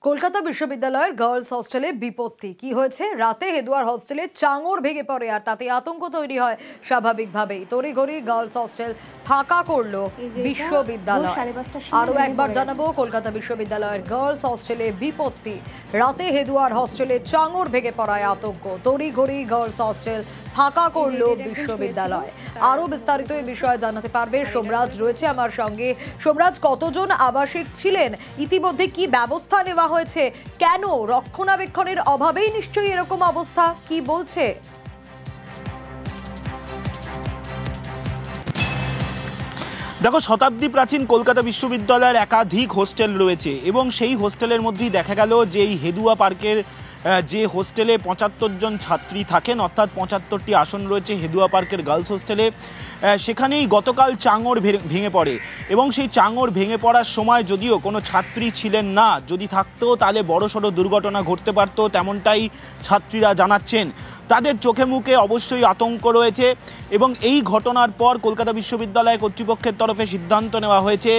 কলকাতা বিশ্ববিদ্যালয়ের গার্লস হস্টেলে বিপত্তি কি হয়েছে? রাতে হেদুয়ার হস্টেলে চাঙড় ভেঙে পড়ে আর তাতে আতঙ্ক তৈরি হয় স্বাভাবিকভাবেই। তড়িঘড়ি গার্লস হস্টেল ফাঁকা করলো বিশ্ববিদ্যালয়। আরো একবার জানাবো, কলকাতা বিশ্ববিদ্যালয়ের গার্লস হস্টেলে বিপত্তি। রাতে হেদুয়ার হস্টেলে চাঙড় ভেঙে পড়ায় আতঙ্ক। তড়িঘড়ি গার্লস হস্টেল ফাঁকা করলো বিশ্ববিদ্যালয়। আরো বিস্তারিত এই বিষয়ে জানাতে পারবে সোমরাজ রয়েছে আমার সঙ্গে। সোমরাজ, কতজন আবাসিক ছিলেন? ইতিমধ্যে কি ব্যবস্থা নেওয়া হয়েছে? কেন রক্ষণাবেক্ষণের অভাবেই নিশ্চয়ই এরকম অবস্থা, কি বলছে? দেখো, শতাব্দী প্রাচীন কলকাতা বিশ্ববিদ্যালয়ের একাধিক হোস্টেল রয়েছে এবং সেই হোস্টেলের মধ্যেই দেখা গেল যে এই হেদুয়া পার্কের যে হোস্টেলে ৭৫ জন ছাত্রী থাকেন, অর্থাৎ ৭৫টি আসন রয়েছে হেদুয়া পার্কের গার্লস হোস্টেলে, সেখানেই গতকাল চাঙড় ভেঙে পড়ে এবং সেই চাঙড় ভেঙে পড়ার সময় যদিও কোনো ছাত্রী ছিলেন না, যদি থাকতো তাহলে বড়সড় দুর্ঘটনা ঘটতে পারত, তেমনটাই ছাত্রীরা জানাচ্ছেন। তাদের চোখে মুখে অবশ্যই আতঙ্ক রয়েছে এবং এই ঘটনার পর কলকাতা বিশ্ববিদ্যালয় কর্তৃপক্ষের তরফে সিদ্ধান্ত নেওয়া হয়েছে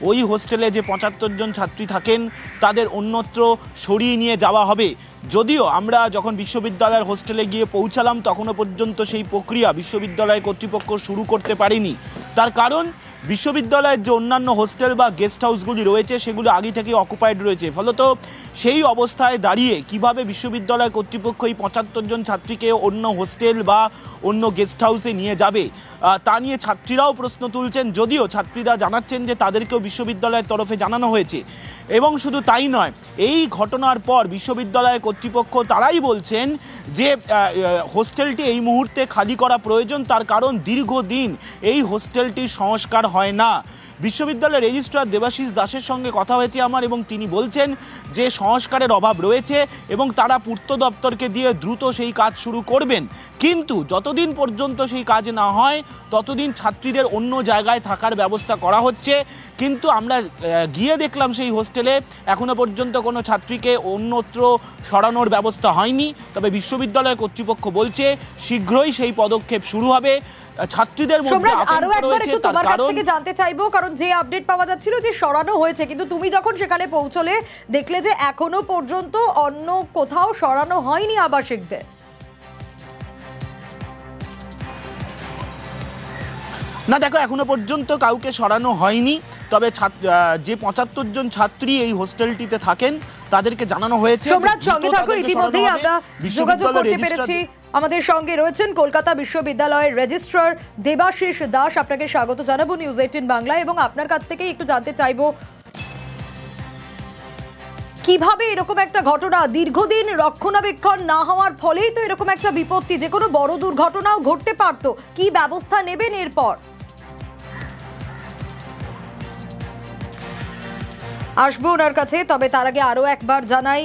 ওই হোস্টেলে যে ৭৫ জন ছাত্রী থাকেন তাদের অন্যত্র সরিয়ে নিয়ে যাওয়া হবে। যদিও আমরা যখন বিশ্ববিদ্যালয়ের হোস্টেলে গিয়ে পৌঁছালাম তখনও পর্যন্ত সেই প্রক্রিয়া বিশ্ববিদ্যালয় কর্তৃপক্ষ শুরু করতে পারেনি। তার কারণ, বিশ্ববিদ্যালয়ের যে অন্যান্য হোস্টেল বা গেস্ট হাউসগুলি রয়েছে সেগুলো আগে থেকে অকুপাইড রয়েছে। ফলত সেই অবস্থায় দাঁড়িয়ে কিভাবে বিশ্ববিদ্যালয় কর্তৃপক্ষ এই ৭৫ জন ছাত্রীকে অন্য হোস্টেল বা অন্য গেস্ট হাউসে নিয়ে যাবে তা নিয়ে ছাত্রীরাও প্রশ্ন তুলছেন। যদিও ছাত্রীরা জানাচ্ছেন যে তাদেরকেও বিশ্ববিদ্যালয়ের তরফে জানানো হয়েছে এবং শুধু তাই নয়, এই ঘটনার পর বিশ্ববিদ্যালয় কর্তৃপক্ষ তারাই বলছেন যে হোস্টেলটি এই মুহূর্তে খালি করা প্রয়োজন। তার কারণ, দীর্ঘদিন এই হোস্টেলটির সংস্কার হয় না। বিশ্ববিদ্যালয়ের রেজিস্ট্রার দেবাশিস দাসের সঙ্গে কথা হয়েছে আমার এবং তিনি বলছেন যে সংস্কারের অভাব রয়েছে এবং তারা পূর্ত দপ্তরকে দিয়ে দ্রুত সেই কাজ শুরু করবেন, কিন্তু যতদিন পর্যন্ত সেই কাজ না হয় ততদিন ছাত্রীদের অন্য জায়গায় থাকার ব্যবস্থা করা হচ্ছে। কিন্তু আমরা গিয়ে দেখলাম সেই হোস্টেলে এখনো পর্যন্ত কোনো ছাত্রীকে অন্যত্র সরানোর ব্যবস্থা হয়নি। তবে বিশ্ববিদ্যালয় কর্তৃপক্ষ বলছে শীঘ্রই সেই পদক্ষেপ শুরু হবে। ছাত্রীদের মধ্যে আরো একবার একটু তোমার কাছ থেকে জানতে চাইবো, কারণ যে আপডেট পাওয়া যাচ্ছিল যে সরানো হয়েছে, কিন্তু তুমি যখন সেখানে পৌঁছলে দেখলে যে এখনো পর্যন্ত অন্য কোথাও সরানো হয়নি আবাসিকদের। না, দেখো, এখনো পর্যন্ত কাউকে সরানো হয়নি। তবে যে ৭৫ জন ছাত্রী এই হোস্টেলটিতে থাকেন তাদেরকে জানানো হয়েছে। সোমরাজ, সঙ্গে থাকো, ইতিমধ্যেই আমরা যোগাযোগ করতে পেরেছি। আমাদের সঙ্গে রয়েছেন কলকাতা বিশ্ববিদ্যালয়ের রেজিস্ট্রার দেবাশিস দাস। আপনাকে স্বাগত জানাবো নিউজ 18 বাংলা এবং আপনার কাছ থেকে একটু জানতে চাইবো কিভাবে এরকম একটা ঘটনা, দীর্ঘদিন রক্ষণাবেক্ষণ না হওয়ার ফলেই তো এরকম একটা বিপত্তি, যে কোনো বড় দুর্ঘটনাও ঘটতে পারতো, কি ব্যবস্থা নেবেন এরপর? আসবো ওনার কাছে, তবে তার আগে আরো একবার জানাই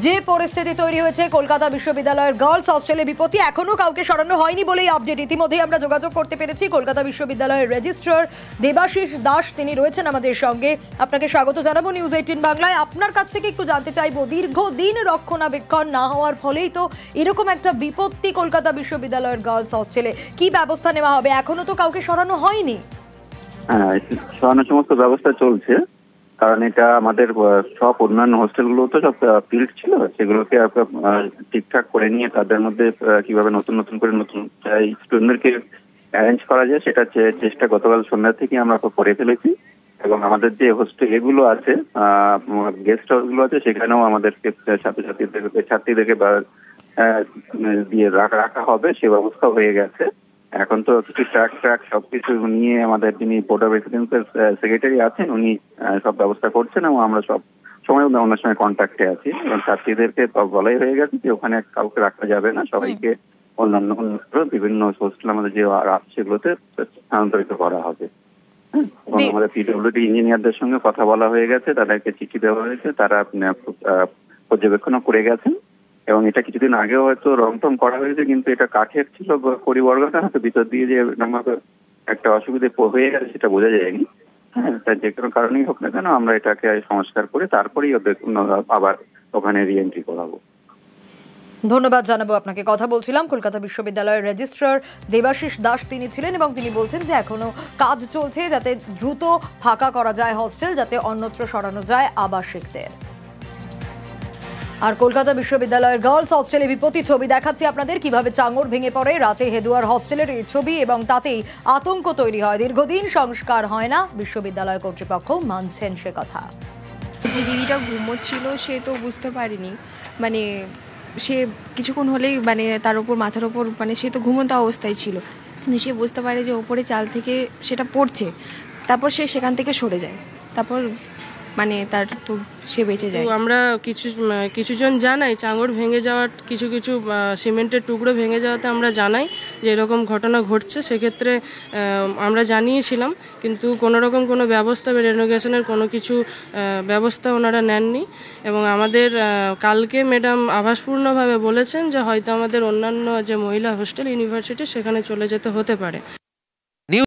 যে পরিস্থিতি তৈরি হয়েছে কলকাতা বিশ্ববিদ্যালয়ের গার্লস হস্টেলে বিপত্তি, এখনো কাউকে সরানো হয়নি বলেই আপডেট। ইতিমধ্যেই আমরা যোগাযোগ করতে পেরেছি কলকাতা বিশ্ববিদ্যালয়ের রেজিস্ট্রার দেবাশিস দাস, তিনি রয়েছেন আমাদের সঙ্গে। আপনাকে স্বাগত জানাবো নিউজ 18 বাংলায়। আপনার কাছ থেকে একটু জানতে চাইবো, দীর্ঘদিন রক্ষণাবেক্ষণ না হওয়ার ফলেই তো এরকম একটা বিপত্তি কলকাতা বিশ্ববিদ্যালয়ের গার্লস হস্টেলে, কি ব্যবস্থা নেওয়া হবে? এখনো তো কাউকে সরানো হয়নি। হ্যাঁ, সরানোর সমস্ত ব্যবস্থা চলছে, কারণ এটা আমাদের সব অন্যান্য হোস্টেলগুলো তো সব ফিল্ড ছিল, সেগুলোকে ঠিকঠাক করে নিয়ে তাদের মধ্যে কিভাবে নতুন নতুন করে নতুন স্টুডেন্টদেরকে অ্যারেঞ্জ করা যায় সেটা চেষ্টা গতকাল সন্ধ্যা থেকে আমরা করে ফেলেছি। এবং আমাদের যে হোস্টেল এগুলো আছে, গেস্ট হাউসগুলো আছে, সেখানেও আমাদেরকে ছাত্রীদেরকে দিয়ে রাখা হবে, সে ব্যবস্থা হয়ে গেছে। এখন তো কিছু ট্র্যাক সবকিছু নিয়ে আমাদের যিনি বোর্ড অফ রেসিডেন্সের সেক্রেটারি আছেন উনি সব ব্যবস্থা করছেন এবং আমরা সব সময় অন্য সময় কন্ট্যাক্টে আছি এবং ছাত্রীদেরকে বলাই হয়ে গেছে যে ওখানে কাউকে রাখা যাবে না, সবাইকে অন্যান্য বিভিন্ন হোস্টেল আমাদের যে আছে সেগুলোতে স্থানান্তরিত করা হবে। এবং আমাদের পিডব্লিউডি ইঞ্জিনিয়ারদের সঙ্গে কথা বলা হয়ে গেছে, তাদেরকে চিঠি দেওয়া হয়েছে, তারা পর্যবেক্ষণও করে গেছেন। এবং এটা কিছুদিন আগেও হয়তো রংটং করা হয়েছে, কিন্তু এটা কাঠের ছিল পরিবর্গটা, হয়তো ভিতর দিয়ে যে একটা অসুবিধে হয়ে গেছে সেটা বোঝা যায়নি। হ্যাঁ, তাই যে কোনো কারণেই হোক না কেন আমরা এটাকে সংস্কার করে তারপরেই আবার ওখানে রিএন্ট্রি করাবো। ধন্যবাদ জানাবো আপনাকে। কথা বলছিলাম কলকাতা বিশ্ববিদ্যালয়ের রেজিস্ট্রার দেবাশিস দাস, তিনি ছিলেন এবং তিনি বলছেন যে এখনো কাজ চলছে যাতে দ্রুত ফাঁকা করা যায় হস্টেল, যাতে অন্যত্র সরানো যায় আবাসিকদের। আর কলকাতা বিশ্ববিদ্যালয়ের গার্লস হস্টেলে বিপত্তি ছবি দেখাচ্ছি আপনাদের, কিভাবে চাঙড় ভেঙে পড়ে রাতে হেদুয়ার হস্টেলের এই ছবি, এবং তাতেই আতঙ্ক তৈরি হয়। দীর্ঘদিন সংস্কার হয় না, বিশ্ববিদ্যালয় কর্তৃপক্ষ মানছেন সে কথা। যে দিদিটা ঘুমোচ্ছিল সে তো বুঝতে পারেনি, মানে সে কিছুক্ষণ হলেই মানে তার ওপর মাথার ওপর মানে সে তো ঘুমন্ত অবস্থায় ছিল, কিন্তু সে বুঝতে পারে যে ওপরে চাল থেকে সেটা পড়ছে, তারপর সে সেখান থেকে সরে যায়, তারপর মানে তার তো সে বেঁচে যায়। তো আমরা কিছুজন জানাই চাঙড় ভেঙে যাওয়ার কিছু সিমেন্টের টুকরো ভেঙে যাওয়াতে আমরা জানাই যে এরকম ঘটনা ঘটছে। সেক্ষেত্রে আমরা জানিয়েছিলাম, কিন্তু কোনো রকম কোনো ব্যবস্থা বা রেনোভেশনের কোনো কিছু ব্যবস্থা ওনারা নেননি। এবং আমাদের কালকে ম্যাডাম আভাসপূর্ণভাবে বলেছেন যে হয়তো আমাদের অন্যান্য যে মহিলা হোস্টেল ইউনিভার্সিটি সেখানে চলে যেতে হতে পারে।